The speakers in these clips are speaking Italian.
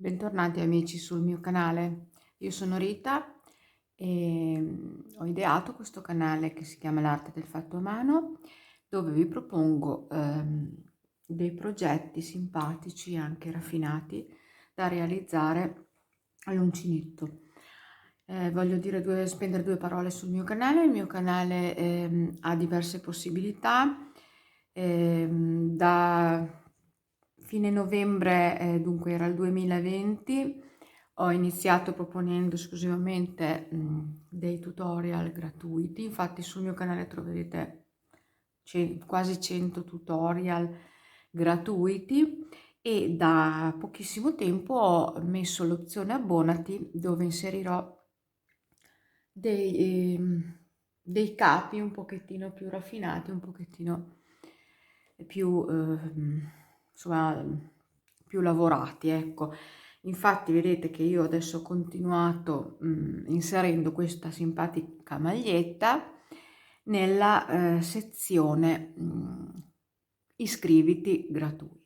Bentornati amici sul mio canale. Io sono Rita e ho ideato questo canale che si chiama L'Arte del Fatto a Mano, dove vi propongo dei progetti simpatici, anche raffinati, da realizzare all'uncinetto. Voglio spendere due parole sul mio canale. Il mio canale ha diverse possibilità. Da fine novembre, dunque era il 2020, ho iniziato proponendo esclusivamente dei tutorial gratuiti. Infatti sul mio canale troverete quasi 100 tutorial gratuiti, e da pochissimo tempo ho messo l'opzione abbonati, dove inserirò dei capi un pochettino più raffinati, un pochettino più insomma più lavorati, ecco. Infatti vedete che io adesso ho continuato inserendo questa simpatica maglietta nella sezione iscriviti gratuita.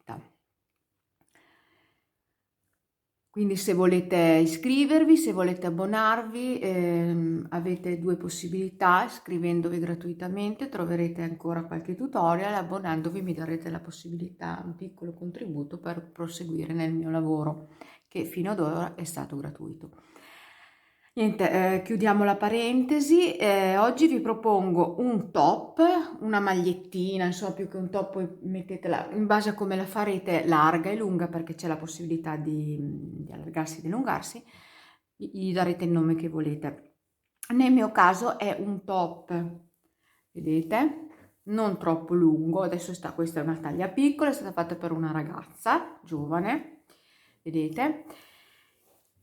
Quindi se volete iscrivervi, se volete abbonarvi, avete due possibilità: iscrivendovi gratuitamente troverete ancora qualche tutorial, abbonandovi mi darete la possibilità, un piccolo contributo per proseguire nel mio lavoro, che fino ad ora è stato gratuito. Niente, chiudiamo la parentesi. Oggi vi propongo un top, una magliettina, insomma più che un top, poi mettetela in base a come la farete, larga e lunga, perché c'è la possibilità di allargarsi e di allungarsi. Gli darete il nome che volete. Nel mio caso è un top, vedete, non troppo lungo. Adesso questa è una taglia piccola, è stata fatta per una ragazza giovane, vedete.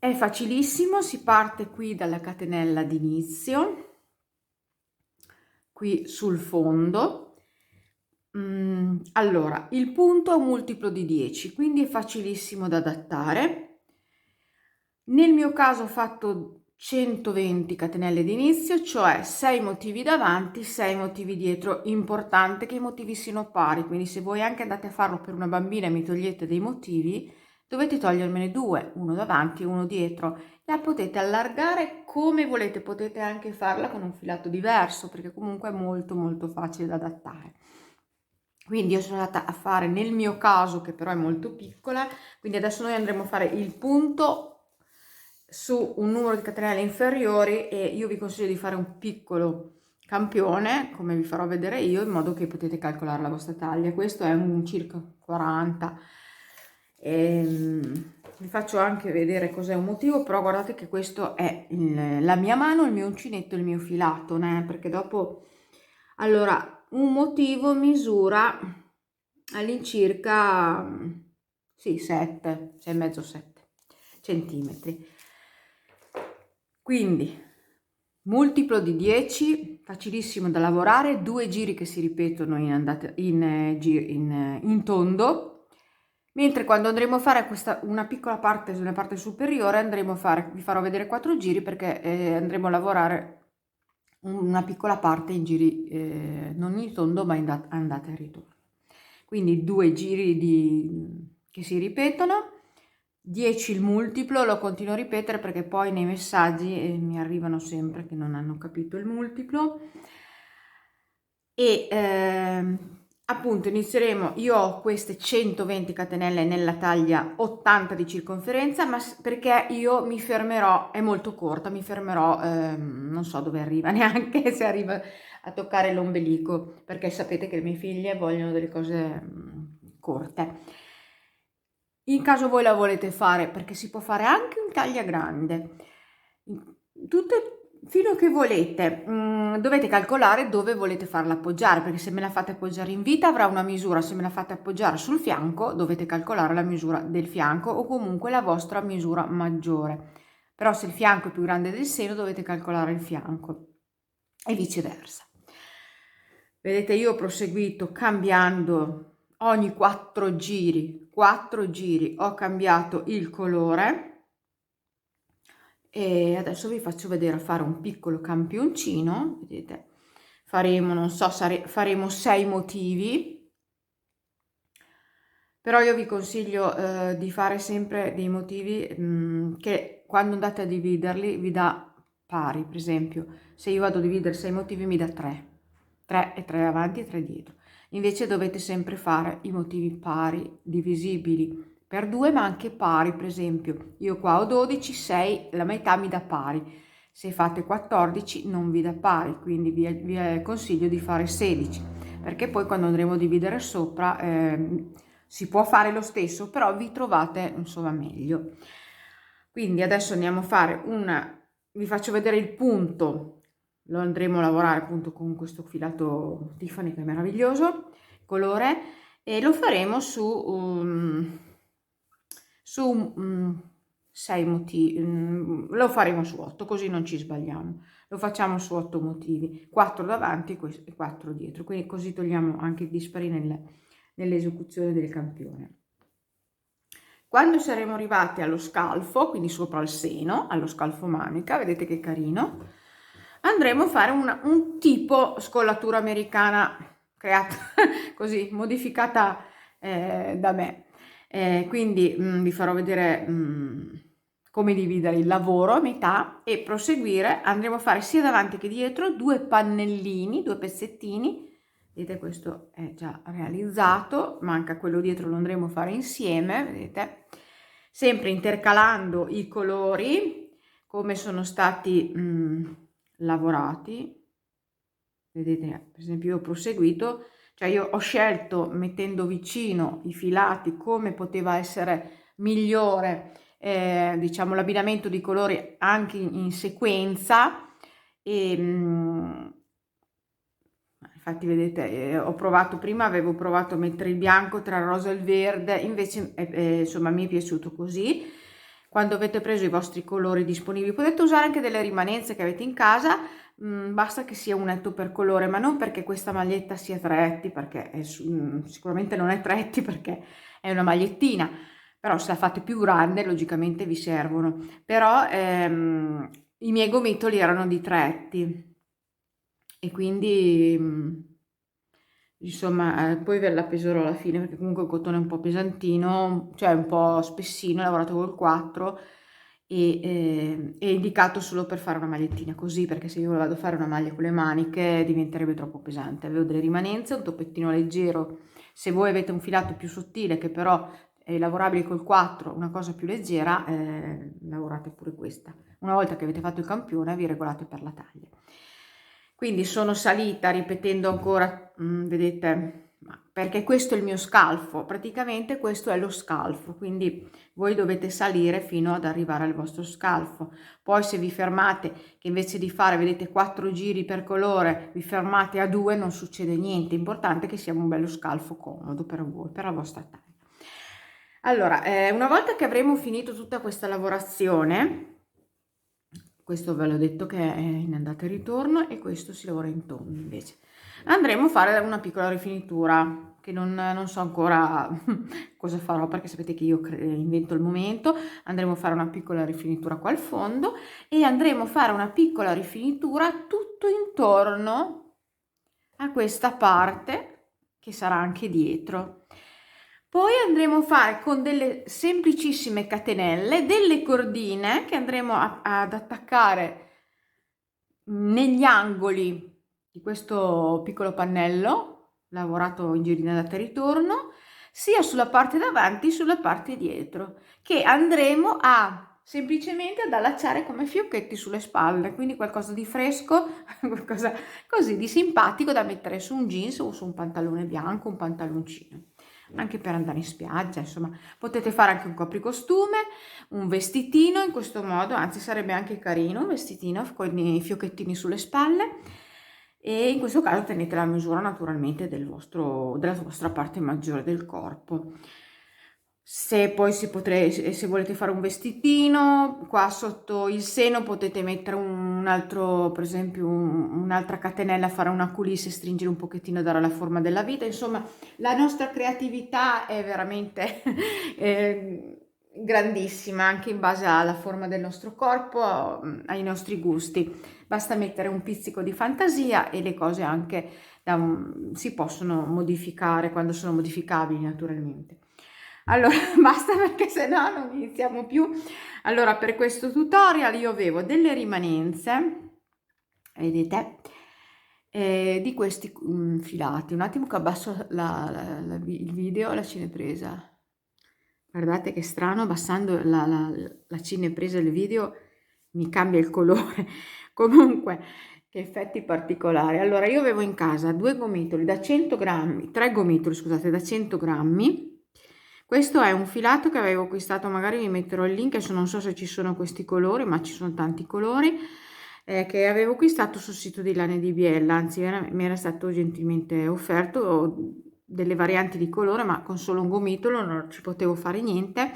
È facilissimo, si parte qui dalla catenella d'inizio, qui sul fondo. Allora, il punto è un multiplo di 10, quindi è facilissimo da adattare. Nel mio caso ho fatto 120 catenelle d'inizio, cioè 6 motivi davanti, 6 motivi dietro. Importante che i motivi siano pari, quindi se voi anche andate a farlo per una bambina e mi togliete dei motivi, dovete togliermene due, uno davanti e uno dietro. La potete allargare come volete, potete anche farla con un filato diverso, perché comunque è molto molto facile da adattare. Quindi io sono andata a fare, nel mio caso, che però è molto piccola, quindi adesso noi andremo a fare il punto su un numero di catenelle inferiori, e io vi consiglio di fare un piccolo campione, come vi farò vedere io, in modo che potete calcolare la vostra taglia. Questo è un circa 40. Vi faccio anche vedere cos'è un motivo, però guardate che questo è la mia mano, il mio uncinetto, il mio filato, né? Perché dopo, allora, un motivo misura all'incirca sì, 7, 6,5, 7 centimetri. Quindi multiplo di 10, facilissimo da lavorare, due giri che si ripetono in tondo, mentre quando andremo a fare una piccola parte sulla parte superiore vi farò vedere 4 giri, perché andremo a lavorare una piccola parte in giri non in tondo ma in andata e ritorno. Quindi due giri che si ripetono. 10 il multiplo, lo continuo a ripetere perché poi nei messaggi mi arrivano sempre che non hanno capito il multiplo. E appunto inizieremo, io ho queste 120 catenelle nella taglia 80 di circonferenza, ma perché io mi fermerò, è molto corta, mi fermerò, non so dove arriva, neanche se arriva a toccare l'ombelico, perché sapete che le mie figlie vogliono delle cose corte. In caso voi la volete fare, perché si può fare anche in taglia grande, tutte fino a che volete, dovete calcolare dove volete farla appoggiare, perché se me la fate appoggiare in vita avrà una misura, se me la fate appoggiare sul fianco dovete calcolare la misura del fianco, o comunque la vostra misura maggiore. Però se il fianco è più grande del seno dovete calcolare il fianco e viceversa. Vedete, io ho proseguito cambiando ogni 4 giri ho cambiato il colore, e adesso vi faccio vedere a fare un piccolo campioncino. Vedete, faremo, non so, faremo 6 motivi, Però io vi consiglio di fare sempre dei motivi che quando andate a dividerli vi dà pari. Per esempio, se io vado a dividere 6 motivi mi dà 3, 3 e 3 avanti e 3 dietro. Invece dovete sempre fare i motivi pari, divisibili per 2, ma anche pari. Per esempio, io qua ho 12, 6, la metà mi dà pari. Se fate 14 non vi dà pari, quindi vi consiglio di fare 16, perché poi quando andremo a dividere sopra si può fare lo stesso, però vi trovate insomma meglio. Quindi adesso andiamo a fare vi faccio vedere il punto, lo andremo a lavorare appunto con questo filato Tiffany che è meraviglioso, colore, e lo faremo su 6 motivi, lo faremo su 8, così non ci sbagliamo. Lo facciamo su 8 motivi, 4 davanti e 4 dietro, quindi così togliamo anche i dispari nell'esecuzione del campione. Quando saremo arrivati allo scalfo, quindi sopra il seno, allo scalfo manica, vedete che carino, andremo a fare un tipo scollatura americana creata così, modificata da me. Quindi vi farò vedere come dividere il lavoro a metà e proseguire. Andremo a fare sia davanti che dietro 2 pannellini, 2 pezzettini. Vedete, questo è già realizzato, manca quello dietro, lo andremo a fare insieme, vedete, sempre intercalando i colori come sono stati lavorati. Vedete, per esempio io ho proseguito, cioè io ho scelto mettendo vicino i filati come poteva essere migliore, diciamo, l'abbinamento di colori anche in sequenza. E infatti vedete, ho provato prima, avevo provato a mettere il bianco tra il rosa e il verde, invece insomma mi è piaciuto così. Quando avete preso i vostri colori disponibili potete usare anche delle rimanenze che avete in casa, basta che sia un netto per colore, ma non perché questa maglietta sia 3etti, perché sicuramente non è 3etti perché è una magliettina, però se la fate più grande logicamente vi servono. Però i miei gomitoli erano di 3etti e quindi insomma poi ve la peserò alla fine, perché comunque il cotone è un po' pesantino, cioè un po' spessino, ho lavorato col 4 e è indicato solo per fare una magliettina così, perché se io vado a fare una maglia con le maniche diventerebbe troppo pesante. Avevo delle rimanenze, un toppettino leggero. Se voi avete un filato più sottile che però è lavorabile col 4, una cosa più leggera, lavorate pure questa. Una volta che avete fatto il campione vi regolate per la taglia. Quindi sono salita ripetendo ancora, vedete, perché questo è il mio scalfo, praticamente questo è lo scalfo, quindi voi dovete salire fino ad arrivare al vostro scalfo. Poi se vi fermate, che invece di fare, vedete, 4 giri per colore, vi fermate a 2, non succede niente, importante che sia un bello scalfo comodo per voi, per la vostra taglia. Allora, una volta che avremo finito tutta questa lavorazione, questo ve l'ho detto che è in andata e ritorno, e questo si lavora in tondo invece, andremo a fare una piccola rifinitura che non so ancora cosa farò, perché sapete che io invento il momento. Andremo a fare una piccola rifinitura qua al fondo e andremo a fare una piccola rifinitura tutto intorno a questa parte che sarà anche dietro. Poi andremo a fare con delle semplicissime catenelle delle cordine che andremo ad attaccare negli angoli di questo piccolo pannello lavorato in giri andata e ritorno, sia sulla parte davanti che sulla parte dietro, che andremo a semplicemente ad allacciare come fiocchetti sulle spalle, quindi qualcosa di fresco, qualcosa così di simpatico da mettere su un jeans o su un pantalone bianco, un pantaloncino, anche per andare in spiaggia. Insomma, potete fare anche un copricostume, un vestitino in questo modo, anzi sarebbe anche carino un vestitino con i fiocchettini sulle spalle, e in questo caso tenete la misura naturalmente della vostra parte maggiore del corpo. Se poi se volete fare un vestitino, qua sotto il seno potete mettere un altro, per esempio un'altra catenella, fare una coulisse, stringere un pochettino, dare la forma della vita. Insomma, la nostra creatività è veramente grandissima, anche in base alla forma del nostro corpo, ai nostri gusti. Basta mettere un pizzico di fantasia e le cose anche si possono modificare quando sono modificabili, naturalmente. Allora, basta perché se no non iniziamo più. Allora, per questo tutorial io avevo delle rimanenze, vedete, di questi filati. Un attimo che abbasso il video, la cinepresa. Guardate che strano, abbassando la cinepresa del video mi cambia il colore. Comunque, che effetti particolari. Allora, io avevo in casa due gomitoli da 100 grammi, tre gomitoli, scusate, da 100 grammi. Questo è un filato che avevo acquistato, magari vi metterò il link, adesso non so se ci sono questi colori, ma ci sono tanti colori, che avevo acquistato sul sito di Lane di Biella, anzi mi era stato gentilmente offerto delle varianti di colore, ma con solo un gomitolo non ci potevo fare niente.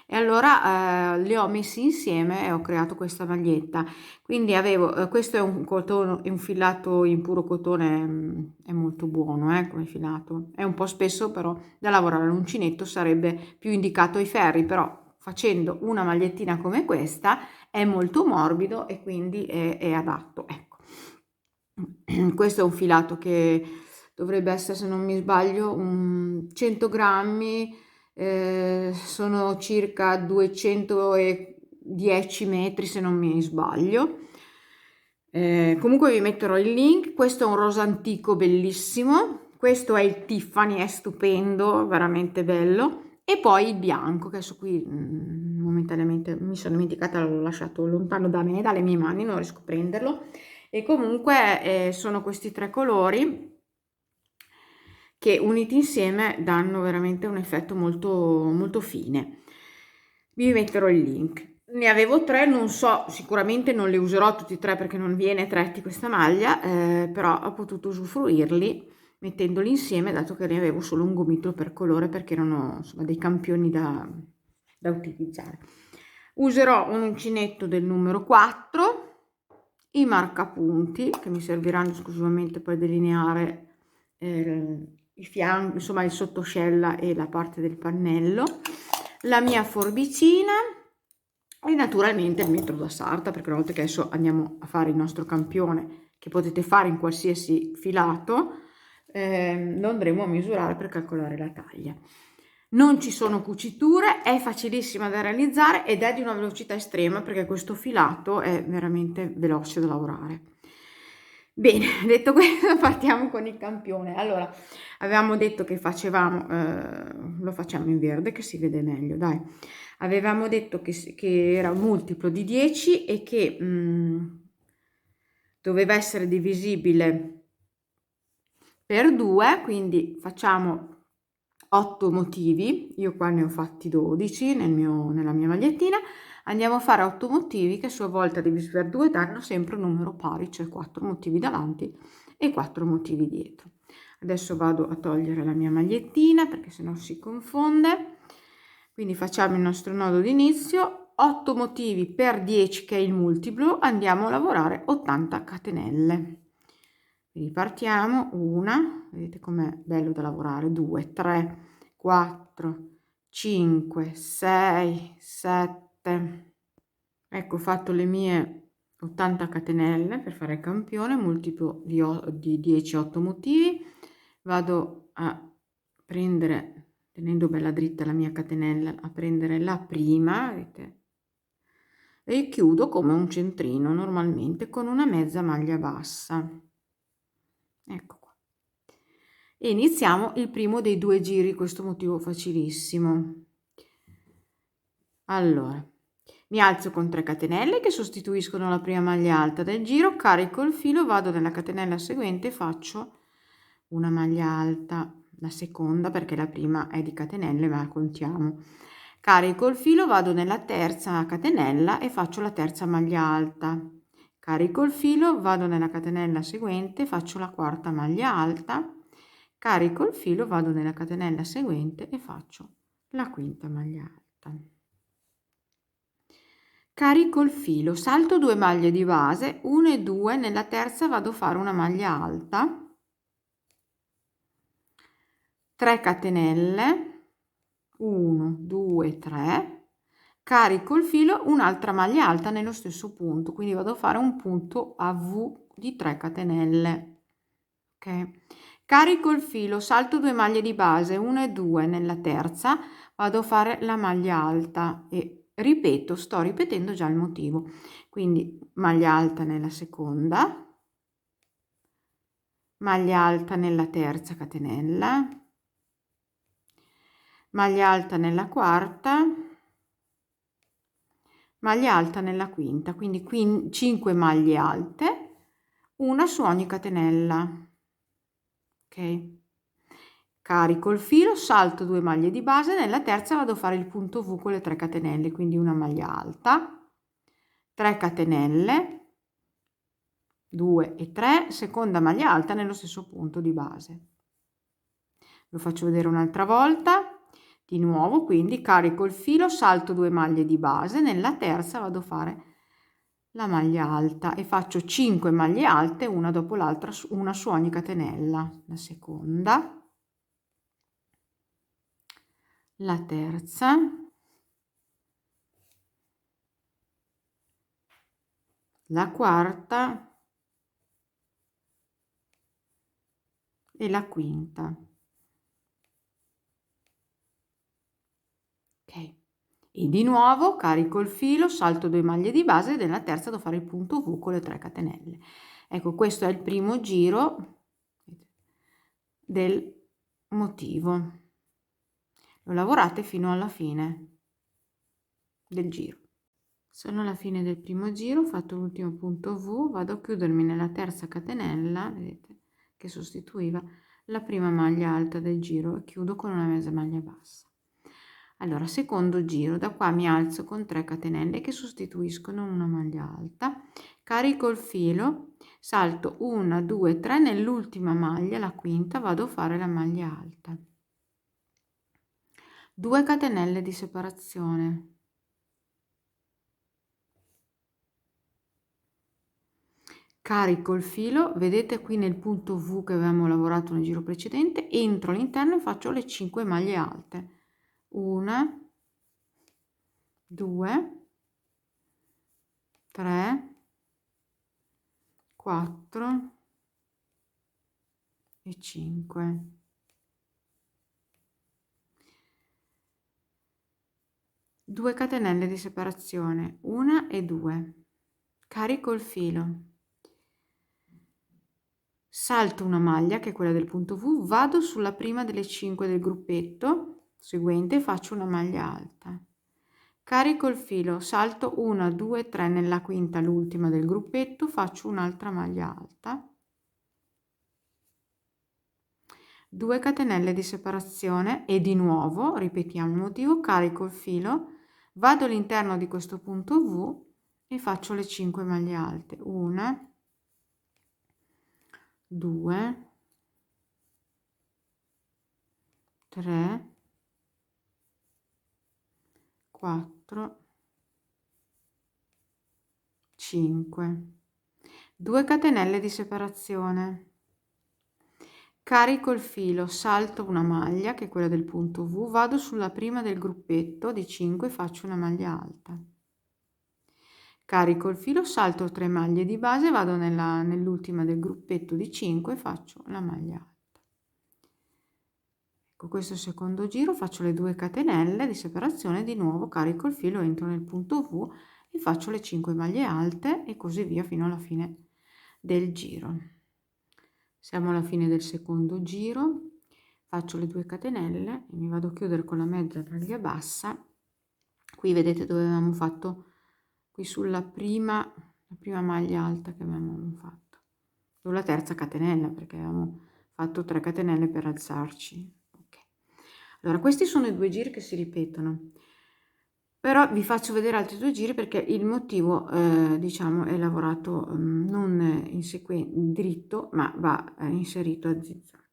E allora le ho messi insieme e ho creato questa maglietta. Quindi avevo, questo è un cotone, è un filato in puro cotone, è molto buono come filato. È un po' spesso però da lavorare all'uncinetto, sarebbe più indicato ai ferri, però facendo una magliettina come questa è molto morbido e quindi è adatto. Ecco. Questo è un filato che dovrebbe essere, se non mi sbaglio, 100 grammi, sono circa 210 metri se non mi sbaglio. Comunque vi metterò il link. Questo è un rosa antico bellissimo, questo è il Tiffany, è stupendo, veramente bello. E poi il bianco, che adesso qui momentaneamente mi sono dimenticata, l'ho lasciato lontano da me, dalle mie mani, non riesco a prenderlo. E comunque sono questi tre colori che uniti insieme danno veramente un effetto molto, molto fine. Vi metterò il link. Ne avevo tre, non so, sicuramente non le userò tutti e tre perché non viene tretti questa maglia, però ho potuto usufruirli mettendoli insieme, dato che ne avevo solo un gomitolo per colore perché erano insomma dei campioni da utilizzare. Userò un uncinetto del numero 4, i marcapunti che mi serviranno esclusivamente per delineare i fianchi, insomma il sottoscella e la parte del pannello, la mia forbicina e naturalmente il metro da sarta, perché una volta che adesso andiamo a fare il nostro campione, che potete fare in qualsiasi filato, lo andremo a misurare per calcolare la taglia. Non ci sono cuciture, è facilissima da realizzare ed è di una velocità estrema perché questo filato è veramente veloce da lavorare. Bene, detto questo partiamo con il campione. Allora, avevamo detto che facevamo, lo facciamo in verde che si vede meglio, dai. Avevamo detto che era un multiplo di 10 e che doveva essere divisibile per 2, quindi facciamo 8 motivi, io qua ne ho fatti 12 nella mia magliettina, andiamo a fare 8 motivi che a sua volta divisi per 2 danno sempre un numero pari, cioè 4 motivi davanti e 4 motivi dietro. Adesso vado a togliere la mia magliettina perché sennò si confonde, quindi facciamo il nostro nodo d'inizio, 8 motivi per 10 che è il multiplo, andiamo a lavorare 80 catenelle. Quindi partiamo, una, vedete com'è bello da lavorare, 2, 3, 4, 5, 6, 7, ecco, ho fatto le mie 80 catenelle per fare il campione, multiplo di 10, 8 motivi, vado a prendere, tenendo bella dritta la mia catenella, a prendere la prima, vedete, e chiudo come un centrino normalmente con una mezza maglia bassa. Ecco qua. E iniziamo il primo dei 2 giri, questo motivo facilissimo. Allora, mi alzo con 3 catenelle che sostituiscono la prima maglia alta del giro, carico il filo, vado nella catenella seguente e faccio una maglia alta, la seconda perché la prima è di catenelle ma contiamo. Carico il filo, vado nella terza catenella e faccio la terza maglia alta. Carico il filo, vado nella catenella seguente, faccio la quarta maglia alta, carico il filo, vado nella catenella seguente e faccio la quinta maglia alta. Carico il filo, salto 2 maglie di base, 1 e 2, nella terza vado a fare una maglia alta, 3 catenelle, 1, 2, 3, carico il filo, un'altra maglia alta nello stesso punto, quindi vado a fare un punto a V di 3 catenelle, ok? carico il filo, salto 2 maglie di base, 1 e 2, nella terza vado a fare la maglia alta e ripeto, sto ripetendo già il motivo, quindi maglia alta nella seconda, maglia alta nella terza catenella, maglia alta nella quarta, maglia alta nella quinta, quindi qui 5 maglie alte, una su ogni catenella. Ok, carico il filo, salto 2 maglie di base, nella terza vado a fare il punto V con le 3 catenelle, quindi una maglia alta, 3 catenelle, 2 e 3, seconda maglia alta nello stesso punto di base. Lo faccio vedere un'altra volta. Di nuovo, quindi carico il filo, salto 2 maglie di base, nella terza vado a fare la maglia alta e faccio 5 maglie alte una dopo l'altra, una su ogni catenella, la seconda, la terza, la quarta e la quinta. Ok, e di nuovo carico il filo, salto 2 maglie di base e nella terza devo fare il punto V con le 3 catenelle. Ecco, questo è il primo giro del motivo. Lo lavorate fino alla fine del giro. Sono alla fine del primo giro, ho fatto l'ultimo punto V, vado a chiudermi nella terza catenella, vedete, che sostituiva la prima maglia alta del giro, e chiudo con una mezza maglia bassa. Allora, secondo giro, da qua mi alzo con 3 catenelle che sostituiscono una maglia alta, carico il filo, salto 1, 2, 3, nell'ultima maglia, la quinta, vado a fare la maglia alta. 2 catenelle di separazione. Carico il filo, vedete qui nel punto V che avevamo lavorato nel giro precedente, entro all'interno e faccio le 5 maglie alte. 1, 2, 3, 4 e 5. Due catenelle di separazione, 1 e 2. Carico il filo, salto una maglia che è quella del punto V, vado sulla prima delle 5 del gruppetto seguente e faccio una maglia alta. Carico il filo, salto 1, 2, 3 nella quinta, l'ultima del gruppetto, faccio un'altra maglia alta, 2 catenelle di separazione e di nuovo ripetiamo il motivo, carico il filo, vado all'interno di questo punto V e faccio le 5 maglie alte, 1, 2, 3, 4, 5, 2 catenelle di separazione, carico il filo, salto una maglia che è quella del punto V, vado sulla prima del gruppetto di 5 e faccio una maglia alta, carico il filo, salto 3 maglie di base, vado nell'ultima del gruppetto di 5 e faccio la maglia alta. Ecco, questo secondo giro faccio le 2 catenelle di separazione, di nuovo carico il filo, entro nel punto V e faccio le 5 maglie alte e così via fino alla fine del giro. Siamo alla fine del secondo giro, faccio le 2 catenelle e mi vado a chiudere con la mezza maglia bassa. Qui vedete dove avevamo fatto, qui sulla prima maglia alta che avevamo fatto, sulla terza catenella, perché avevamo fatto 3 catenelle per alzarci. Allora, questi sono i 2 giri che si ripetono, però vi faccio vedere altri 2 giri perché il motivo diciamo è lavorato non in dritto, ma va inserito a zigzag.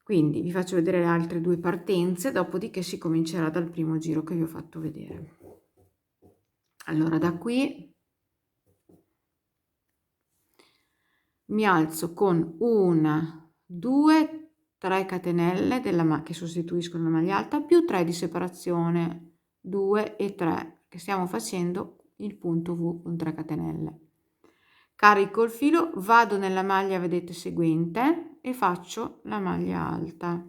Quindi vi faccio vedere le altre 2 partenze, dopodiché si comincerà dal primo giro che vi ho fatto vedere. Allora, da qui mi alzo con 1, 2, 3 catenelle che sostituiscono la maglia alta più 3 di separazione, 2 e 3, che stiamo facendo il punto V con 3 catenelle. carico il filo, vado nella maglia, vedete, seguente e faccio la maglia alta.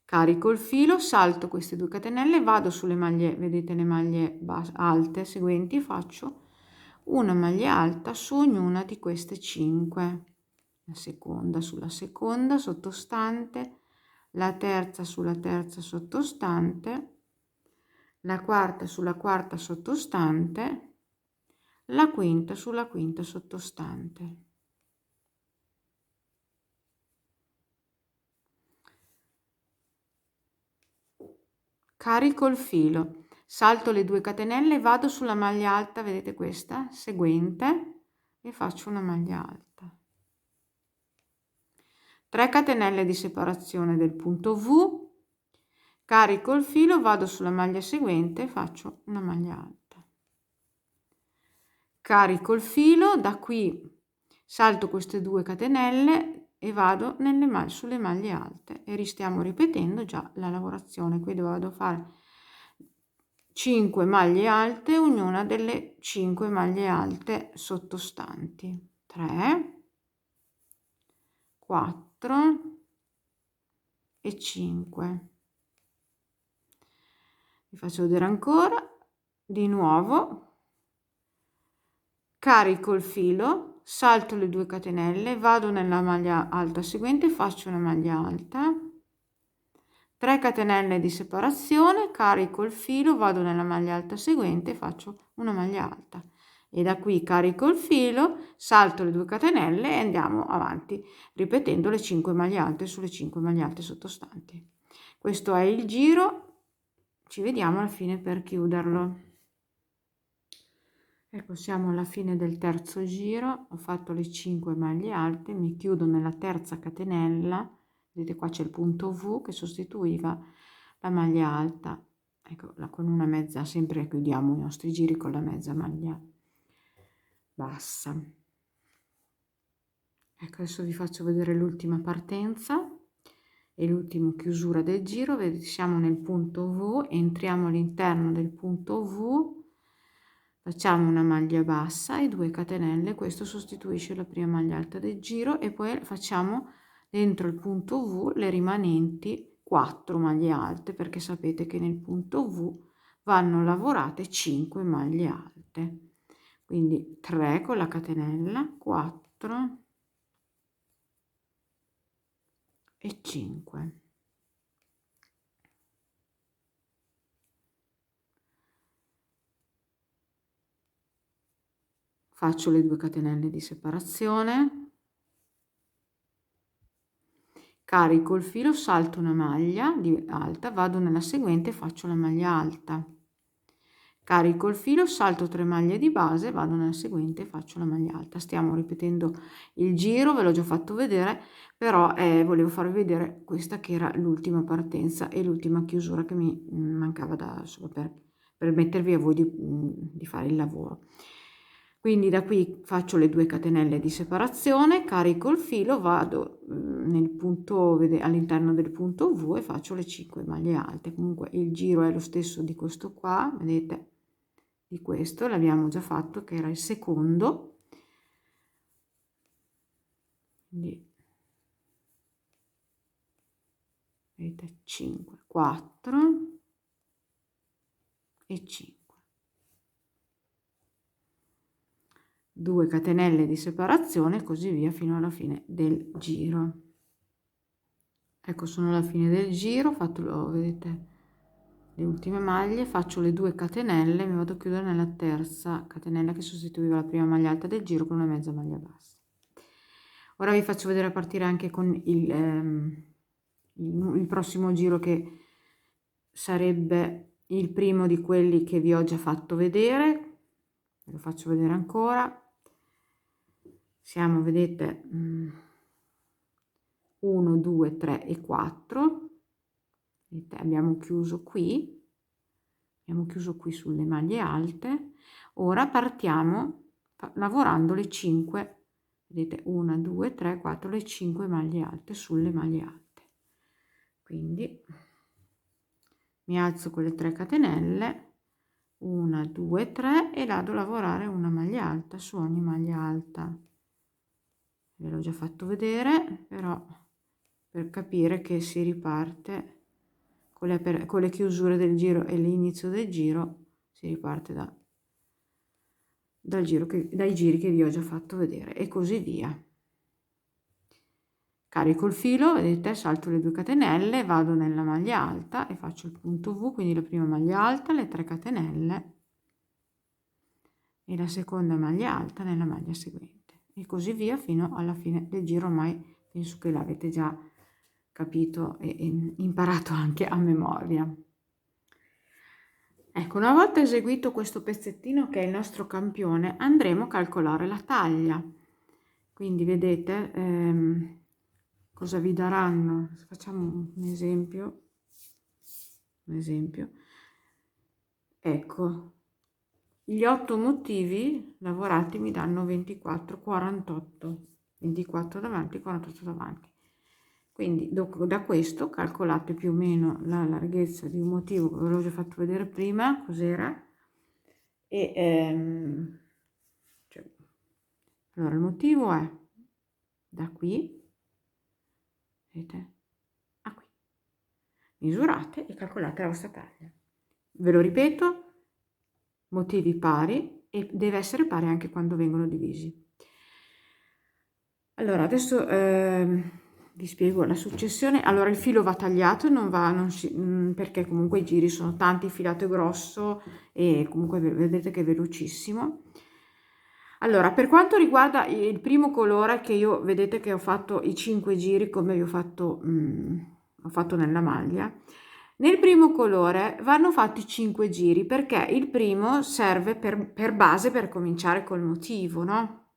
Carico il filo, salto queste 2 catenelle, vado sulle maglie, vedete le maglie alte seguenti, faccio una maglia alta su ognuna di queste 5, la seconda sulla seconda sottostante, la terza sulla terza sottostante, la quarta sulla quarta sottostante, la quinta sulla quinta sottostante. Carico il filo, salto le 2 catenelle, vado sulla maglia alta, vedete questa, seguente, e faccio una maglia alta. 3 catenelle di separazione del punto V, carico il filo, vado sulla maglia seguente e faccio una maglia alta. Carico il filo, da qui salto queste 2 catenelle e vado sulle maglie alte e stiamo ripetendo già la lavorazione. Qui vado a fare 5 maglie alte, ognuna delle 5 maglie alte sottostanti. 3, 4 e 5. Vi faccio vedere ancora di nuovo. Carico il filo, salto le 2 catenelle, vado nella maglia alta seguente, faccio una maglia alta, 3 catenelle di separazione, carico il filo, vado nella maglia alta seguente, faccio una maglia alta e da qui carico il filo, salto le 2 catenelle e andiamo avanti ripetendo le 5 maglie alte sulle 5 maglie alte sottostanti. Questo è il giro, ci vediamo alla fine per chiuderlo. Ecco, siamo alla fine del terzo giro, ho fatto le 5 maglie alte, mi chiudo nella terza catenella, vedete qua c'è il punto V che sostituiva la maglia alta, ecco, con una mezza, sempre chiudiamo i nostri giri con la mezza maglia bassa. Ecco, adesso vi faccio vedere l'ultima partenza e l'ultima chiusura del giro, vedete siamo nel punto V, entriamo all'interno del punto V, facciamo una maglia bassa e 2 catenelle, questo sostituisce la prima maglia alta del giro e poi facciamo dentro il punto V le rimanenti 4 maglie alte, perché sapete che nel punto V vanno lavorate 5 maglie alte, quindi 3 con la catenella, 4 e 5. Faccio le 2 catenelle di separazione, carico il filo, salto una maglia alta, vado nella seguente e faccio la maglia alta, carico il filo, salto 3 maglie di base, vado nella seguente e faccio la maglia alta. Stiamo ripetendo il giro, ve l'ho già fatto vedere, però volevo farvi vedere questa che era l'ultima partenza e l'ultima chiusura che mi mancava da solo per permettervi a voi di fare il lavoro. Quindi da qui faccio le 2 catenelle di separazione, carico il filo, vado nel punto, all'interno del punto V e faccio le 5 maglie alte. Comunque il giro è lo stesso di questo qua, vedete, di questo l'abbiamo già fatto, che era il secondo. Quindi vedete 5, 4 e 5. 2 catenelle di separazione e così via fino alla fine del giro. Ecco, sono alla fine del giro, fatto, vedete, le ultime maglie, faccio le 2 catenelle, mi vado a chiudere nella terza catenella che sostituiva la prima maglia alta del giro con una mezza maglia bassa. Ora vi faccio vedere a partire anche con il prossimo giro, che sarebbe il primo di quelli che vi ho già fatto vedere. Ve lo faccio vedere ancora. Siamo, vedete, 1, 2, 3 e 4. Vedete, abbiamo chiuso qui sulle maglie alte. Ora partiamo lavorando le 5, vedete, 1, 2, 3, 4, le 5 maglie alte sulle maglie alte. Quindi mi alzo con le 3 catenelle, 1 2 3 e vado a lavorare una maglia alta su ogni maglia alta. Ve l'ho già fatto vedere, però per capire che si riparte con le chiusure del giro e l'inizio del giro, si riparte dai giri che vi ho già fatto vedere e così via. Carico il filo, vedete, salto le 2 catenelle, vado nella maglia alta e faccio il punto V, quindi la prima maglia alta, le 3 catenelle e la seconda maglia alta nella maglia seguente e così via fino alla fine del giro. Ormai penso che l'avete già capito e imparato anche a memoria. Ecco, una volta eseguito questo pezzettino che è il nostro campione, andremo a calcolare la taglia. Quindi vedete cosa vi daranno. Facciamo un esempio. Ecco, gli 8 motivi lavorati mi danno 24, 48, 24 davanti, 48 davanti. Quindi da questo calcolate più o meno la larghezza di un motivo che ve l'ho già fatto vedere prima, cos'era. E cioè, allora il motivo è da qui, vedete, a qui. Misurate e calcolate la vostra taglia. Ve lo ripeto, motivi pari e deve essere pari anche quando vengono divisi. Allora adesso vi spiego la successione. Allora il filo va tagliato, perché comunque i giri sono tanti, il filato è grosso e comunque vedete che è velocissimo. Allora, per quanto riguarda il primo colore, che io vedete che ho fatto i 5 giri come vi ho fatto nella maglia. Nel primo colore vanno fatti 5 giri perché il primo serve per base per cominciare col motivo, no?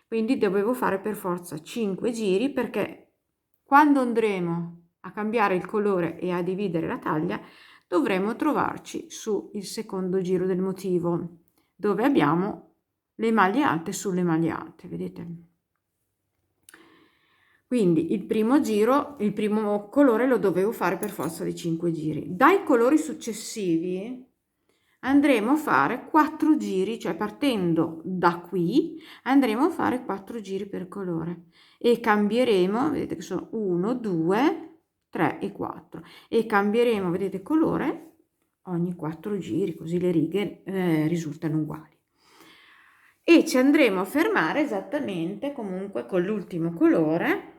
Quindi dovevo fare per forza 5 giri perché quando andremo a cambiare il colore e a dividere la taglia dovremo trovarci sul secondo giro del motivo dove abbiamo le maglie alte sulle maglie alte, vedete? Quindi il primo giro, il primo colore lo dovevo fare per forza di 5 giri. Dai colori successivi andremo a fare 4 giri, cioè partendo da qui andremo a fare 4 giri per colore e cambieremo, vedete che sono 1, 2, 3 e 4 e cambieremo, vedete, colore ogni 4 giri, così le righe risultano uguali. E ci andremo a fermare esattamente comunque con l'ultimo colore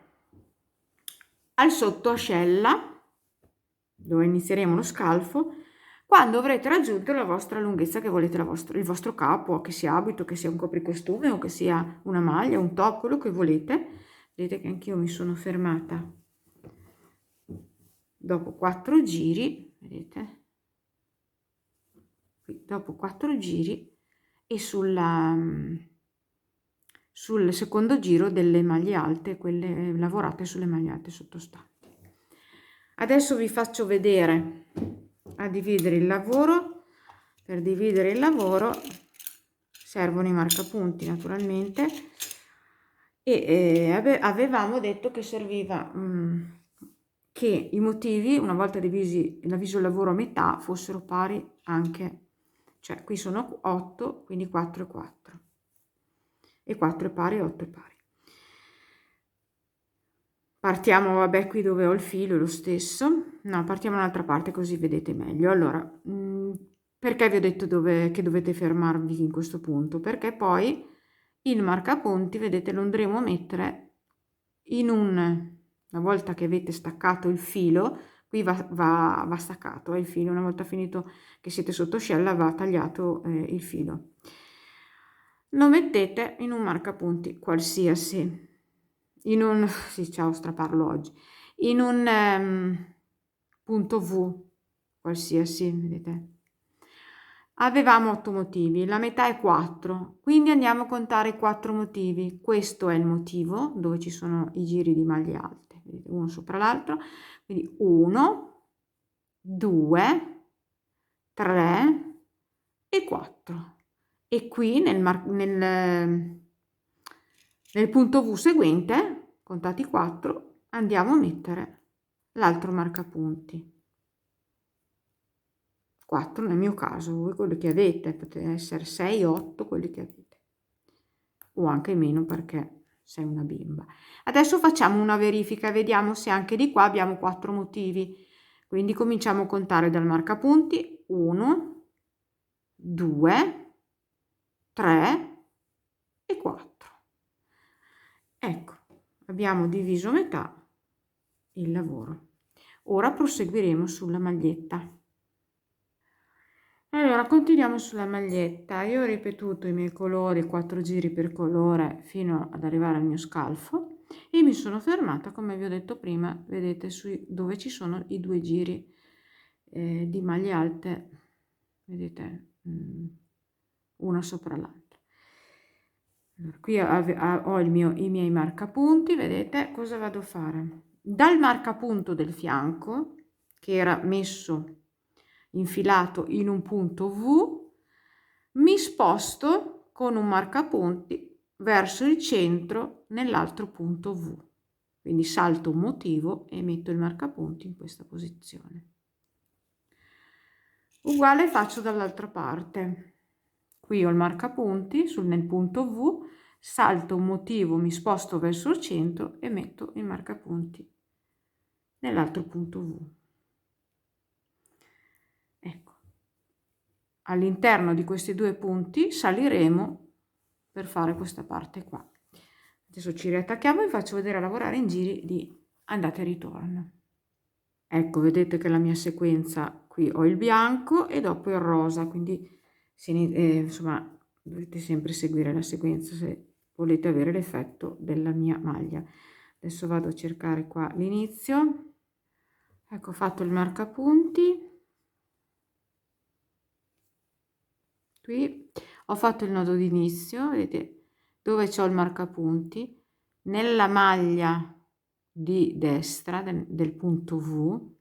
al sottoascella dove inizieremo lo scalfo quando avrete raggiunto la vostra lunghezza che volete, il vostro capo, che sia abito, che sia un copricostume o che sia una maglia, un top, quello che volete. Vedete che anch'io mi sono fermata dopo 4 giri, vedete? Qui, dopo 4 giri e sul secondo giro delle maglie alte, quelle lavorate sulle maglie alte sottostanti. Adesso vi faccio vedere a dividere il lavoro. Per dividere il lavoro servono i marcapunti naturalmente e avevamo detto che serviva che i motivi, una volta diviso il lavoro a metà, fossero pari anche, cioè qui sono 8, quindi 4 e 4 e 4 è pari, 8 è pari. Partiamo, vabbè, qui dove ho il filo è lo stesso, no, partiamo dall'altra parte così vedete meglio. Allora, perché vi ho detto che dovete fermarvi in questo punto? Perché poi il marcapunti, vedete, lo andremo a mettere una volta che avete staccato il filo, qui va staccato il filo, una volta finito che siete sotto ascella va tagliato il filo. Lo mettete in un marcapunti qualsiasi. Sì, ciao, straparlo oggi, in un punto V qualsiasi, vedete. Avevamo 8 motivi, la metà è 4, quindi andiamo a contare i 4 motivi. Questo è il motivo dove ci sono i giri di maglie alte, vedete, uno sopra l'altro, quindi 1, 2, 3 e 4. E qui nel punto V seguente, contati 4, andiamo a mettere l'altro marcapunti. 4 nel mio caso, voi quelli che avete, potete essere 6, 8, quelli che avete, o anche meno perché sei una bimba. Adesso facciamo una verifica, vediamo se anche di qua abbiamo 4 motivi, quindi cominciamo a contare dal marcapunti. 1, 2, 3 e 4. Ecco, abbiamo diviso a metà il lavoro. Ora proseguiremo sulla maglietta. Allora, continuiamo sulla maglietta. Io ho ripetuto i miei colori, 4 giri per colore fino ad arrivare al mio scalfo e mi sono fermata, come vi ho detto prima, vedete dove ci sono i 2 giri di maglie alte, vedete, una sopra l'altra. Allora, qui ho i miei marcapunti, vedete cosa vado a fare? Dal marcapunto del fianco, che era messo infilato in un punto V, mi sposto con un marcapunti verso il centro nell'altro punto V. Quindi salto un motivo e metto il marcapunti in questa posizione. Uguale faccio dall'altra parte. Qui ho il marcapunti nel punto V, salto un motivo, mi sposto verso il centro e metto il marcapunti nell'altro punto V. Ecco, all'interno di questi 2 punti saliremo per fare questa parte qua. Adesso ci riattacchiamo e vi faccio vedere a lavorare in giri di andata e ritorno. Ecco, vedete che la mia sequenza, qui ho il bianco e dopo il rosa, quindi insomma dovete sempre seguire la sequenza se volete avere l'effetto della mia maglia. Adesso vado a cercare qua l'inizio. Ecco, ho fatto il marcapunti, qui ho fatto il nodo d'inizio, vedete dove c'ho il marcapunti, nella maglia di destra del punto V,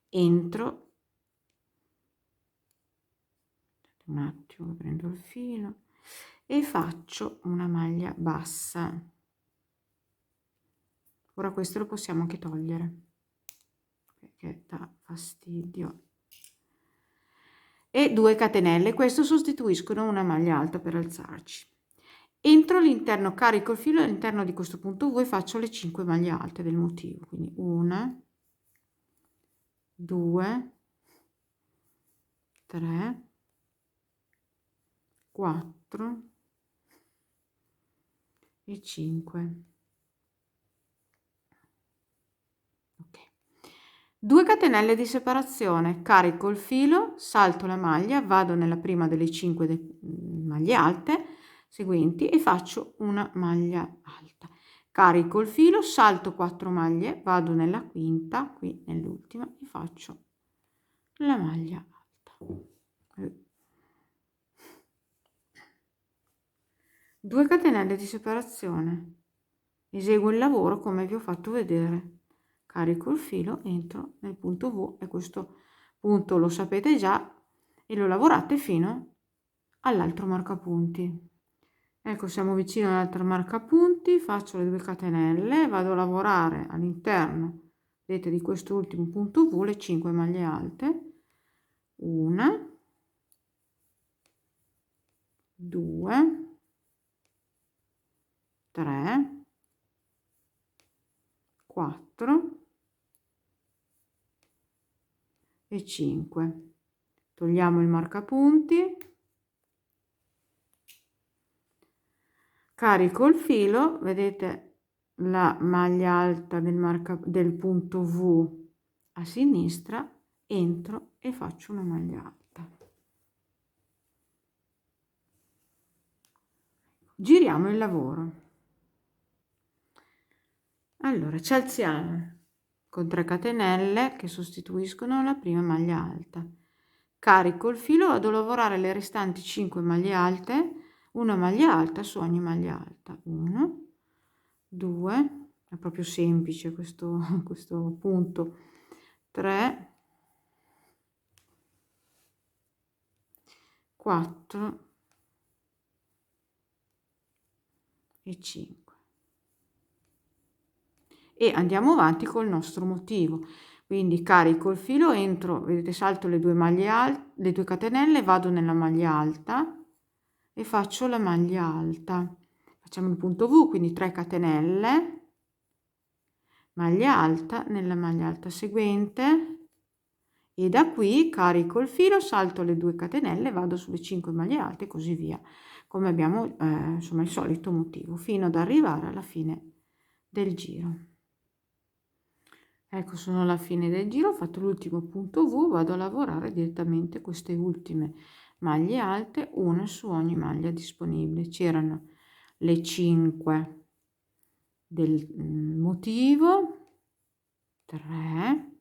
entro, un attimo, prendo il filo e faccio una maglia bassa. Ora questo lo possiamo anche togliere perché dà fastidio. E 2 catenelle, questo sostituiscono una maglia alta per alzarci. Entro all'interno, carico il filo all'interno di questo punto V e faccio le 5 maglie alte del motivo, quindi 1, 2, 3, 4 e 5. Ok. 2 catenelle di separazione, carico il filo, salto la maglia, vado nella prima delle 5 maglie alte seguenti e faccio una maglia alta. Carico il filo, salto 4 maglie, vado nella quinta, qui nell'ultima, e faccio la maglia alta. 2 catenelle di separazione. Eseguo il lavoro come vi ho fatto vedere. Carico il filo, entro nel punto V e questo punto lo sapete già e lo lavorate fino all'altro marcapunti. Ecco, siamo vicino all'altro marcapunti, faccio le 2 catenelle, vado a lavorare all'interno, vedete, di questo ultimo punto V le 5 maglie alte. 1, 2, 3, 4 e 5. Togliamo il marcapunti, carico il filo, vedete la maglia alta del punto V a sinistra, entro e faccio una maglia alta. Giriamo il lavoro. Allora ci alziamo con 3 catenelle che sostituiscono la prima maglia alta. Carico il filo, vado a lavorare le restanti 5 maglie alte, una maglia alta su ogni maglia alta. 1, 2, è proprio semplice questo punto. 3, 4 e 5. E andiamo avanti col nostro motivo. quindi carico il filo, entro, vedete, salto le due maglie alte, le 2 catenelle, vado nella maglia alta e faccio la maglia alta. Facciamo il punto V, quindi 3 catenelle, maglia alta, nella maglia alta seguente, e da qui carico il filo, salto le 2 catenelle, vado sulle 5 maglie alte e così via, come abbiamo insomma il solito motivo, fino ad arrivare alla fine del giro. Ecco, sono alla fine del giro, ho fatto l'ultimo punto V, vado a lavorare direttamente queste ultime maglie alte, una su ogni maglia disponibile. C'erano le 5 del motivo, 3,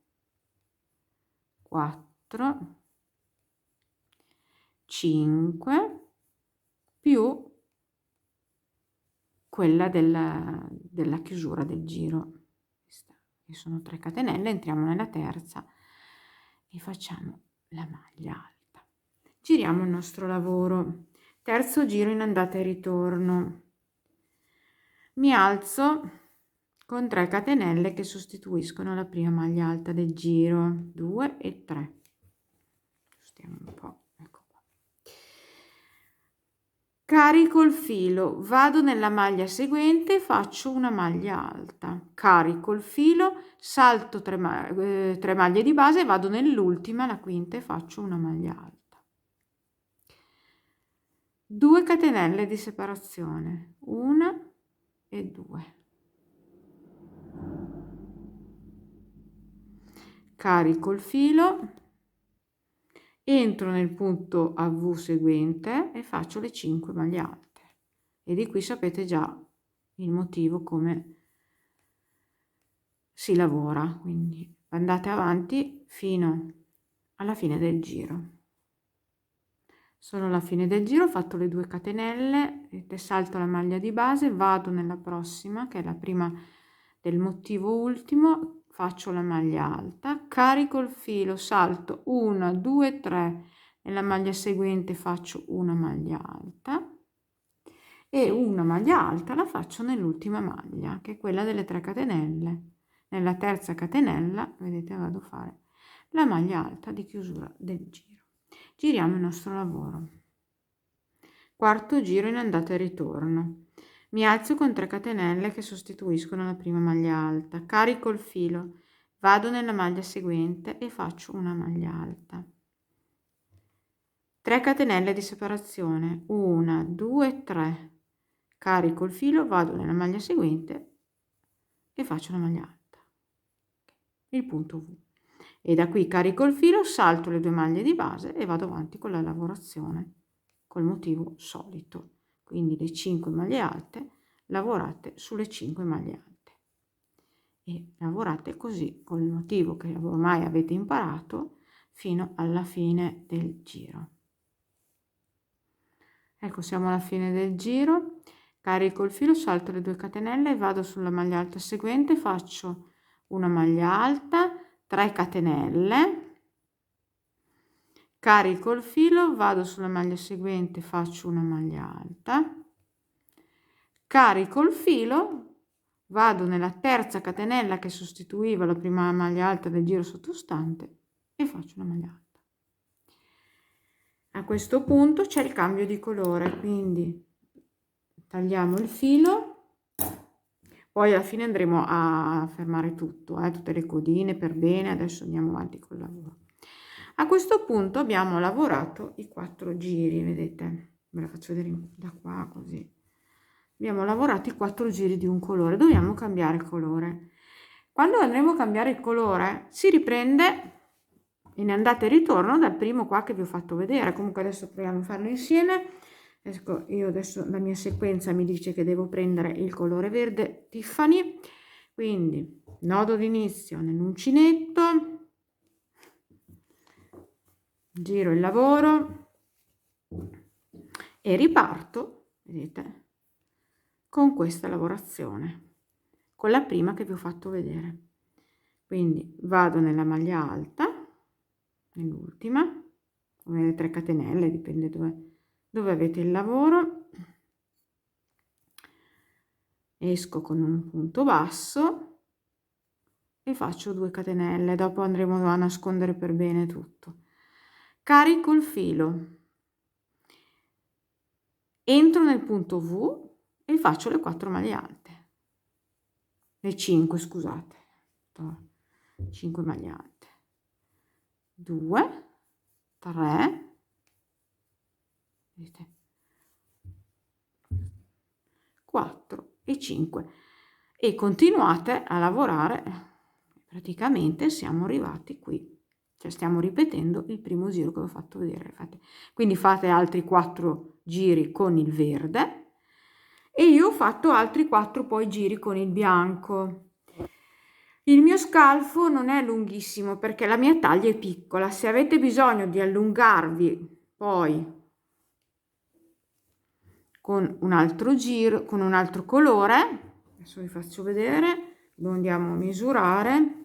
4, 5, più quella della chiusura del giro, che sono 3 catenelle, entriamo nella terza e facciamo la maglia alta. Giriamo il nostro lavoro. Terzo giro in andata e ritorno. Mi alzo con 3 catenelle che sostituiscono la prima maglia alta del giro, 2 e 3. Stiamo un po'. Carico il filo, vado nella maglia seguente, faccio una maglia alta, carico il filo, salto 3 maglie di base, vado nell'ultima, la quinta, e faccio una maglia alta. 2 catenelle di separazione, 1 e 2. Carico il filo, entro nel punto a V seguente e faccio le 5 maglie alte, e di qui sapete già il motivo come si lavora, quindi andate avanti fino alla fine del giro. Sono alla fine del giro, ho fatto le 2 catenelle, salto la maglia di base, vado nella prossima che è la prima del motivo ultimo, faccio la maglia alta, carico il filo, salto 1, 2, 3, nella maglia seguente faccio una maglia alta e una maglia alta la faccio nell'ultima maglia, che è quella delle 3 catenelle. Nella terza catenella, vedete, vado a fare la maglia alta di chiusura del giro. Giriamo il nostro lavoro. Quarto giro in andata e ritorno. Mi alzo con 3 catenelle che sostituiscono la prima maglia alta, carico il filo, vado nella maglia seguente e faccio una maglia alta. 3 catenelle di separazione, 1, 2, 3, carico il filo, vado nella maglia seguente e faccio una maglia alta, il punto V, e da qui carico il filo, salto le 2 maglie di base e vado avanti con la lavorazione col motivo solito, quindi le 5 maglie alte, lavorate sulle 5 maglie alte e lavorate così con il motivo che ormai avete imparato fino alla fine del giro. Ecco, siamo alla fine del giro, carico il filo, salto le 2 catenelle, vado sulla maglia alta seguente, faccio una maglia alta, 3 catenelle, carico il filo, vado sulla maglia seguente, faccio una maglia alta, carico il filo, vado nella terza catenella che sostituiva la prima maglia alta del giro sottostante e faccio una maglia alta. A questo punto c'è il cambio di colore, quindi tagliamo il filo, poi alla fine andremo a fermare tutto, tutte le codine per bene. Adesso andiamo avanti col lavoro. A questo punto abbiamo lavorato i 4 giri, vedete, ve la faccio vedere da qua così. Abbiamo lavorato i 4 giri di un colore, dobbiamo cambiare il colore. Quando andremo a cambiare il colore si riprende in andata e ritorno dal primo qua che vi ho fatto vedere. Comunque adesso proviamo a farlo insieme. Ecco, io adesso la mia sequenza mi dice che devo prendere il colore verde Tiffany, quindi nodo d'inizio nell'uncinetto, giro il lavoro e riparto, vedete, con questa lavorazione, con la prima che vi ho fatto vedere. Quindi vado nella maglia alta, nell'ultima, come le 3 catenelle, dipende dove avete il lavoro, esco con un punto basso, e faccio 2 catenelle, dopo andremo a nascondere per bene tutto. Carico il filo, entro nel punto V e faccio le 4 maglie alte, le 5, scusate, 5 maglie alte, 2, 3, vedete, 4 e 5, e continuate a lavorare. Praticamente siamo arrivati qui, cioè stiamo ripetendo il primo giro che vi ho fatto vedere. Quindi fate altri 4 giri con il verde e io ho fatto altri 4 poi giri con il bianco. Il mio scalfo non è lunghissimo perché la mia taglia è piccola. Se avete bisogno di allungarvi poi con un altro giro, con un altro colore, adesso vi faccio vedere, lo andiamo a misurare.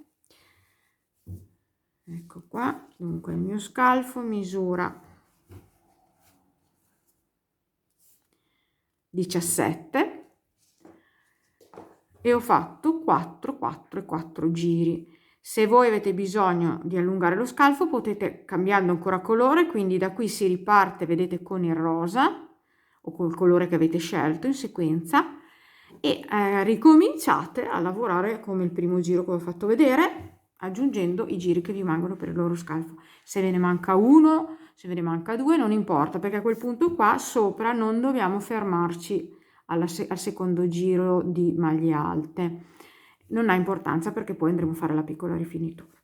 Ecco qua, dunque il mio scalfo misura 17 e ho fatto 4, 4 e 4 giri. Se voi avete bisogno di allungare lo scalfo potete cambiando ancora colore, quindi da qui si riparte, vedete, con il rosa o col colore che avete scelto in sequenza e ricominciate a lavorare come il primo giro che ho fatto vedere, aggiungendo i giri che vi mancano per il loro scalfo. Se ve ne manca uno, se ve ne manca due, non importa, perché a quel punto qua sopra non dobbiamo fermarci al secondo giro di maglie alte. Non ha importanza perché poi andremo a fare la piccola rifinitura.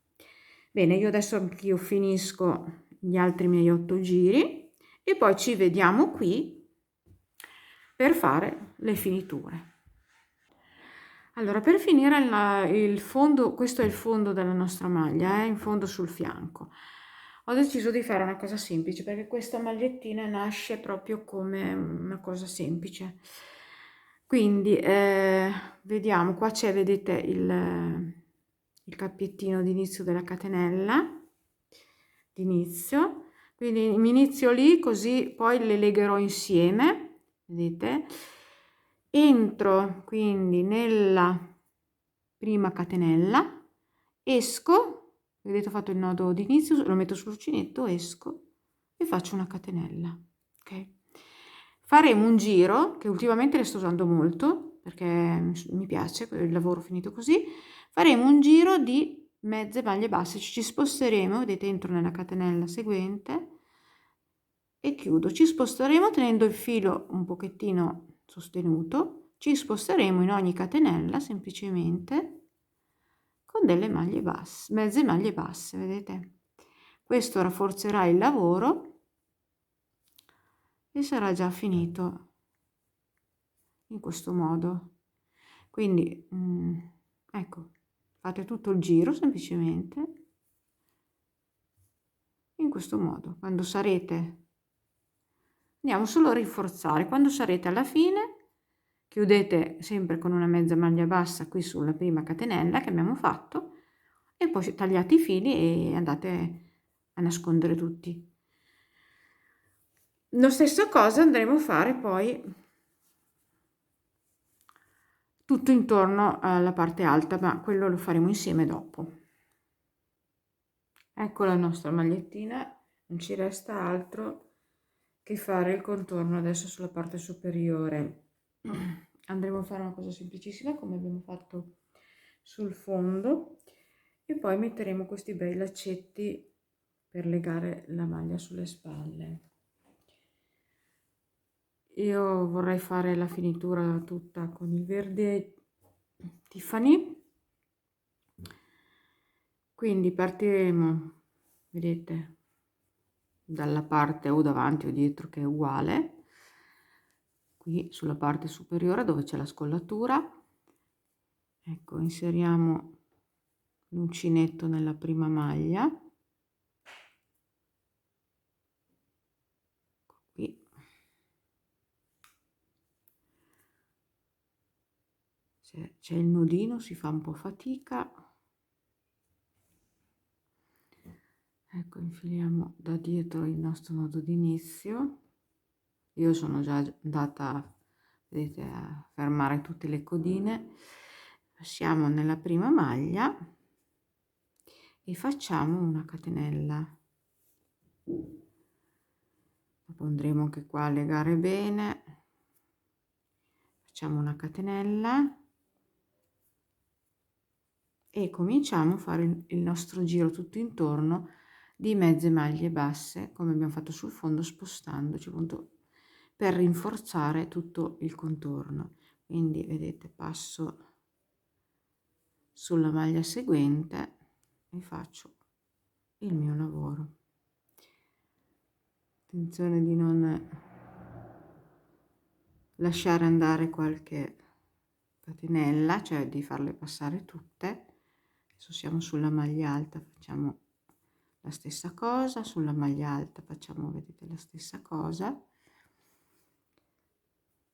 Bene, io adesso anch'io finisco gli altri miei 8 giri e poi ci vediamo qui per fare le finiture. Allora, per finire il fondo, questo è il fondo della nostra maglia, in fondo sul fianco. Ho deciso di fare una cosa semplice perché questa magliettina nasce proprio come una cosa semplice. Quindi vediamo, qua c'è, vedete, il cappiettino d'inizio della catenella d'inizio, quindi mi inizio lì così poi le legherò insieme, vedete, entro quindi nella prima catenella, esco, vedete, ho fatto il nodo d'inizio, lo metto sull'uncinetto, esco e faccio una catenella, ok? Faremo un giro che ultimamente le sto usando molto perché mi piace il lavoro finito così. Faremo un giro di mezze maglie basse, ci sposteremo, vedete, entro nella catenella seguente e chiudo. Ci sposteremo tenendo il filo un pochettino sostenuto, ci sposteremo in ogni catenella semplicemente con delle maglie basse, mezze maglie basse, vedete? Questo rafforzerà il lavoro e sarà già finito in questo modo. Quindi ecco, fate tutto il giro semplicemente in questo modo. Quando sarete, andiamo solo a rinforzare, quando sarete alla fine chiudete sempre con una mezza maglia bassa qui sulla prima catenella che abbiamo fatto e poi tagliate i fili e andate a nascondere tutti. Lo stesso cosa andremo a fare poi tutto intorno alla parte alta, ma quello lo faremo insieme dopo. Ecco la nostra magliettina, non ci resta altro che fare il contorno adesso sulla parte superiore. Andremo a fare una cosa semplicissima come abbiamo fatto sul fondo e poi metteremo questi bei laccetti per legare la maglia sulle spalle. Io vorrei fare la finitura tutta con il verde Tiffany, quindi partiremo, vedete, dalla parte o davanti o dietro che è uguale, qui sulla parte superiore dove c'è la scollatura. Ecco, inseriamo l'uncinetto nella prima maglia, qui, se c'è il nodino si fa un po' fatica. Ecco, infiliamo da dietro il nostro nodo d'inizio. Io sono già andata, vedete, a fermare tutte le codine. Passiamo nella prima maglia e facciamo una catenella. Dopo andremo anche qua a legare bene, facciamo una catenella e cominciamo a fare il nostro giro tutto intorno di mezze maglie basse, come abbiamo fatto sul fondo, spostandoci appunto per rinforzare tutto il contorno. Quindi vedete, passo sulla maglia seguente e faccio il mio lavoro. Attenzione di non lasciare andare qualche catenella, cioè di farle passare tutte. Adesso siamo sulla maglia alta, facciamo la stessa cosa, sulla maglia alta facciamo, vedete, la stessa cosa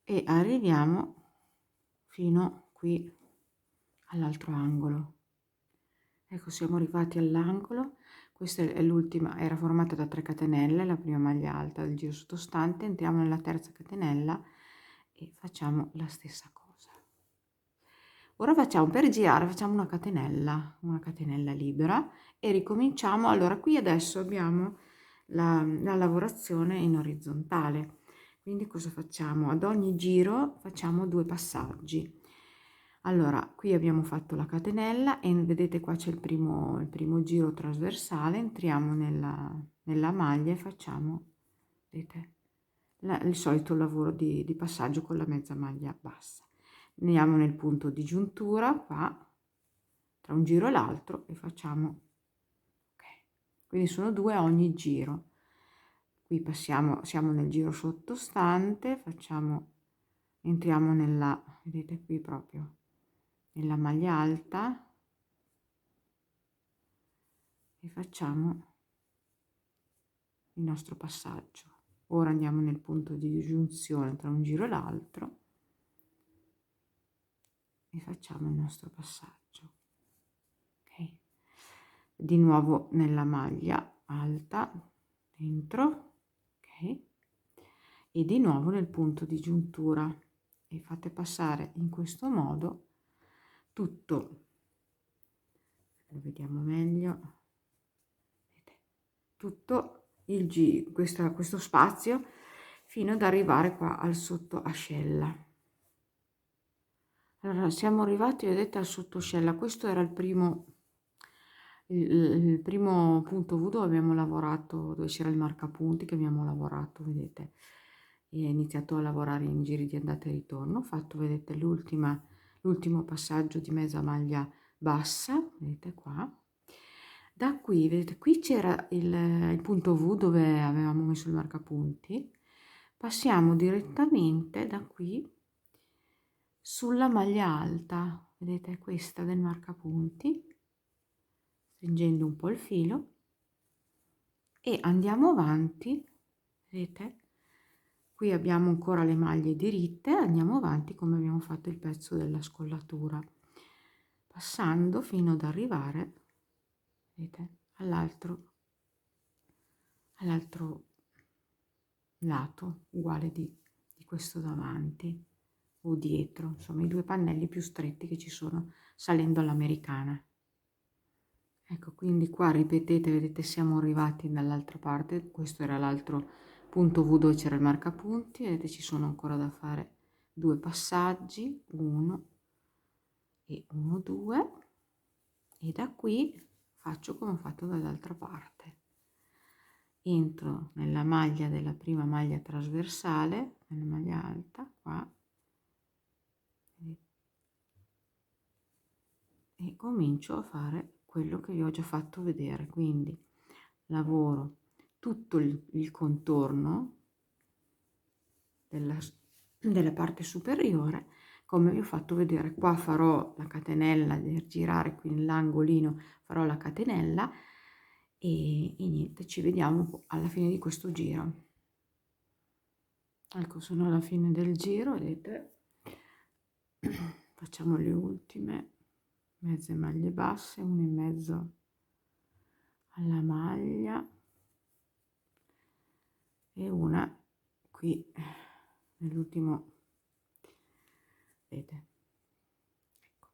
e arriviamo fino qui all'altro angolo. Ecco, siamo arrivati all'angolo. Questa è l'ultima, era formata da 3 catenelle, la prima maglia alta del giro sottostante, entriamo nella terza catenella e facciamo la stessa cosa. Ora facciamo, per girare facciamo una catenella libera e ricominciamo. Allora qui adesso abbiamo la lavorazione in orizzontale, quindi cosa facciamo? Ad ogni giro facciamo 2 passaggi. Allora qui abbiamo fatto la catenella e vedete qua c'è il primo giro trasversale, entriamo nella maglia e facciamo, vedete, il solito lavoro di passaggio con la mezza maglia bassa. Andiamo nel punto di giuntura qua tra un giro e l'altro e facciamo, ok, quindi sono 2 a ogni giro. Qui siamo nel giro sottostante, entriamo nella, vedete qui proprio nella maglia alta e facciamo il nostro passaggio. Ora andiamo nel punto di giunzione tra un giro e l'altro e facciamo il nostro passaggio. Ok, di nuovo nella maglia alta dentro, ok, e di nuovo nel punto di giuntura e fate passare in questo modo tutto, lo vediamo meglio, tutto questo spazio fino ad arrivare qua al sottoascella. Allora siamo arrivati, vedete, al sottoscella. Questo era il primo punto V dove abbiamo lavorato, dove c'era il marcapunti che abbiamo lavorato, vedete, e ho iniziato a lavorare in giri di andata e ritorno. Ho fatto, vedete, l'ultimo passaggio di mezza maglia bassa, vedete qua. Da qui, vedete, qui c'era il punto V dove avevamo messo il marcapunti. Passiamo direttamente da qui sulla maglia alta, vedete, questa del marcapunti, stringendo un po' il filo e andiamo avanti, vedete, qui abbiamo ancora le maglie diritte, andiamo avanti come abbiamo fatto il pezzo della scollatura, passando fino ad arrivare, vedete, all'altro lato uguale di questo davanti o dietro, insomma i 2 pannelli più stretti che ci sono salendo all'americana. Ecco, quindi qua ripetete, vedete, siamo arrivati dall'altra parte, questo era l'altro punto V dove c'era il marcapunti, vedete, ci sono ancora da fare 2 passaggi, 1 e 1, 2, e da qui faccio come ho fatto dall'altra parte. Entro nella maglia della prima maglia trasversale, nella maglia alta, qua, e comincio a fare quello che vi ho già fatto vedere, quindi lavoro tutto il contorno della parte superiore come vi ho fatto vedere. Qua farò la catenella per girare, qui nell'angolino farò la catenella e niente, ci vediamo alla fine di questo giro. Ecco, sono alla fine del giro, vedete, facciamo le ultime mezze maglie basse, una in mezzo alla maglia e una qui nell'ultimo, vedete, ecco.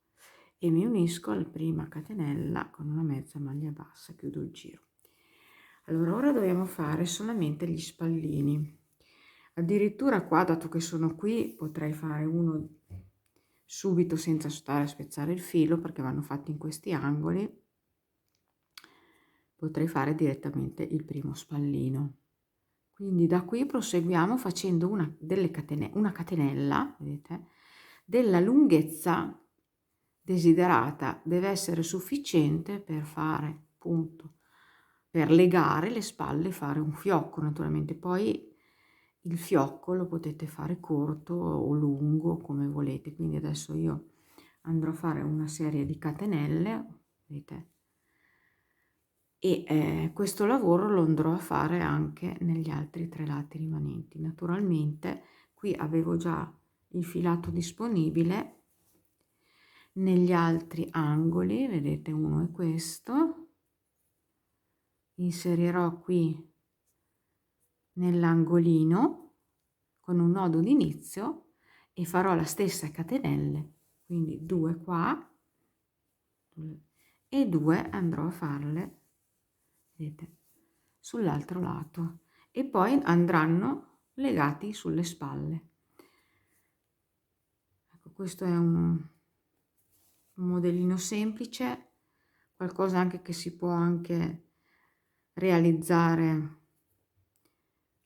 e mi unisco alla prima catenella con una mezza maglia bassa, chiudo il giro. Allora ora dobbiamo fare solamente gli spallini. Addirittura qua, dato che sono qui, potrei fare uno subito senza stare a spezzare il filo, perché vanno fatti in questi angoli. Potrei fare direttamente il primo spallino. Quindi da qui proseguiamo facendo una catenella, vedete, della lunghezza desiderata. Deve essere sufficiente per fare, appunto, per legare le spalle e fare un fiocco. Naturalmente poi il fiocco lo potete fare corto o lungo come volete. Quindi adesso io andrò a fare una serie di catenelle, vedete, e questo lavoro lo andrò a fare anche negli altri 3 lati rimanenti. Naturalmente qui avevo già il filato disponibile. Negli altri angoli, vedete, uno è questo, inserirò qui nell'angolino con un nodo d'inizio e farò la stessa catenelle, quindi 2 qua e 2 andrò a farle, vedete, sull'altro lato, e poi andranno legati sulle spalle. Ecco, questo è un modellino semplice, qualcosa anche che si può anche realizzare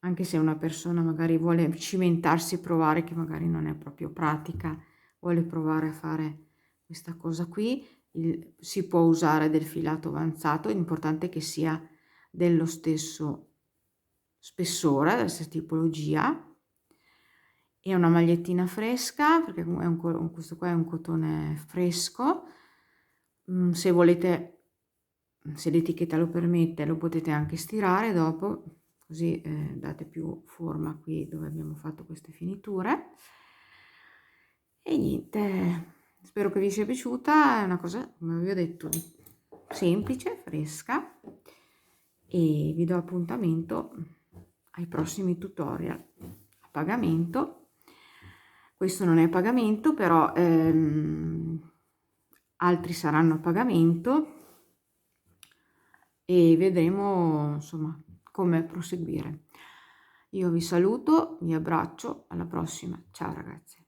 anche se una persona magari vuole cimentarsi e provare, che magari non è proprio pratica, vuole provare a fare questa cosa qui, si può usare del filato avanzato, l'importante è che sia dello stesso spessore, della stessa tipologia. È una magliettina fresca, perché questo qua è un cotone fresco. Se volete, se l'etichetta lo permette, lo potete anche stirare dopo, così date più forma qui dove abbiamo fatto queste finiture. E niente, spero che vi sia piaciuta. È una cosa, come vi ho detto, semplice, fresca, e vi do appuntamento ai prossimi tutorial a pagamento. Questo non è a pagamento, però altri saranno a pagamento e vedremo insomma come proseguire. Io vi saluto, vi abbraccio, alla prossima, ciao ragazzi.